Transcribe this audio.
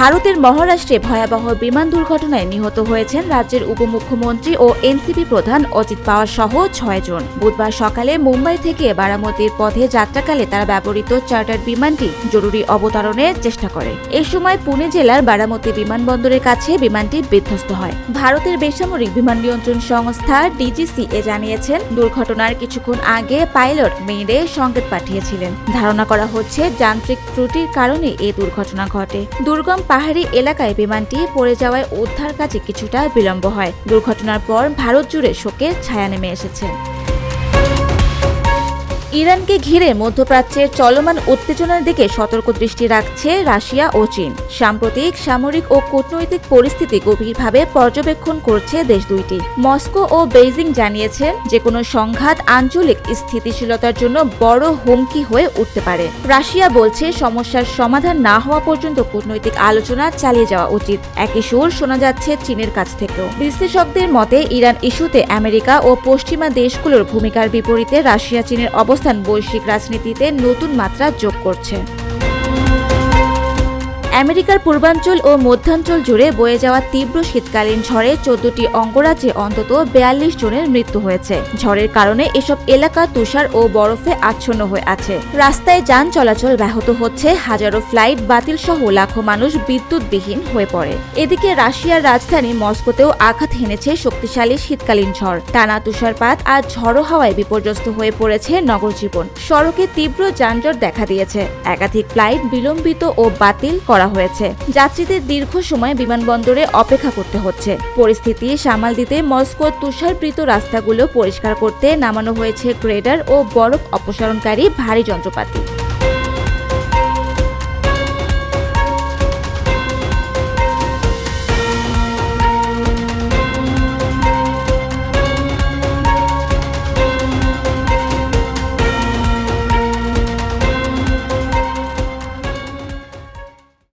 ভারতের মহারাষ্ট্রে ভয়াবহ বিমান দুর্ঘটনায় নিহত হয়েছেন রাজ্যের উপমুখ্যমন্ত্রী ও এনসিপি প্রধান অজিত পাওয়ার সহ ৬ জন। বুধবার সকালে মুম্বাই থেকে বারামতির পথে যাত্রাকালে তারা ব্যবহৃত চার্টার বিমানটি জরুরি অবতরণের চেষ্টা করে। এ সময় পুনে জেলার বারামতি বিমানবন্দরের কাছে বিমানটি বিধ্বস্ত হয়। ভারতের বেসামরিক বিমান নিয়ন্ত্রণ সংস্থা ডিজিসিএ জানিয়েছেন, দুর্ঘটনার কিছুক্ষণ আগে পাইলট মেইলে সংকেত পাঠিয়েছিলেন। ধারণা করা হচ্ছে যান্ত্রিক ত্রুটির কারণে এই দুর্ঘটনা ঘটে। দুর্গম পাহাড়ি এলাকায় বিমানটি পড়ে যাওয়ায় উদ্ধার কাজে কিছুটা বিলম্ব হয়। দুর্ঘটনার পর ভারত জুড়ে শোকের ছায়া নেমে এসেছে। ইরানকে ঘিরে মধ্যপ্রাচ্যের চলমান উত্তেজনার দিকে সতর্ক দৃষ্টি রাখছে রাশিয়া ও চীন। সাম্প্রতিক সামরিক ও কূটনৈতিক পরিস্থিতি গভীরভাবে পর্যবেক্ষণ করছে দেশ দুইটি। মস্কো ও বেইজিং জানিয়েছেন, যে কোনো সংঘাত আঞ্চলিক স্থিতিশীলতার জন্য বড় হুমকি হয়ে উঠতে পারে। রাশিয়া বলছে, সমস্যার সমাধান না হওয়া পর্যন্ত কূটনৈতিক আলোচনা চালিয়ে যাওয়া উচিত। একই সুর শোনা যাচ্ছে চীনের কাছ থেকেও। বিশ্লেষকদের মতে, ইরান ইস্যুতে আমেরিকা ও পশ্চিমা দেশগুলোর ভূমিকার বিপরীতে রাশিয়া চীনের অবস্থান বৈশ্বিক রাজনীতিতে নতুন মাত্রা যোগ করছে। আমেরিকার পূর্বাঞ্চল ও মধ্যাঞ্চল জুড়ে বয়ে যাওয়া তীব্র শীতকালীন ঝড়ে 14টি অঙ্গরাজ্যে অন্তত 42 জনের মৃত্যু হয়েছে। ঝড়ের কারণে এসব এলাকা তুষার ও বরফে আচ্ছন্ন হয়ে আছে। রাস্তায় যান চলাচল ব্যাহত হচ্ছে, হাজারো ফ্লাইট বাতিল সহ লাখো মানুষ বিদ্যুৎবিহীন হয়ে পড়ে। এদিকে রাশিয়ার রাজধানী মস্কোতেও আঘাত হেনেছে শক্তিশালী শীতকালীন ঝড়। টানা তুষারপাত আর ঝড়ো হাওয়ায় বিপর্যস্ত হয়ে পড়েছে নগর জীবন। সড়কে তীব্র যানজট দেখা দিয়েছে। একাধিক ফ্লাইট বিলম্বিত ও বাতিল করা হয়েছে। যাত্রীদের দীর্ঘ সময় বিমানবন্দরে অপেক্ষা করতে হচ্ছে। পরিস্থিতি সামাল দিতে মস্কোর তুষারবৃত রাস্তাগুলো পরিষ্কার করতে নামানো হয়েছে গ্রেডার ও বরফ অপসারণকারী ভারী যন্ত্রপাতি।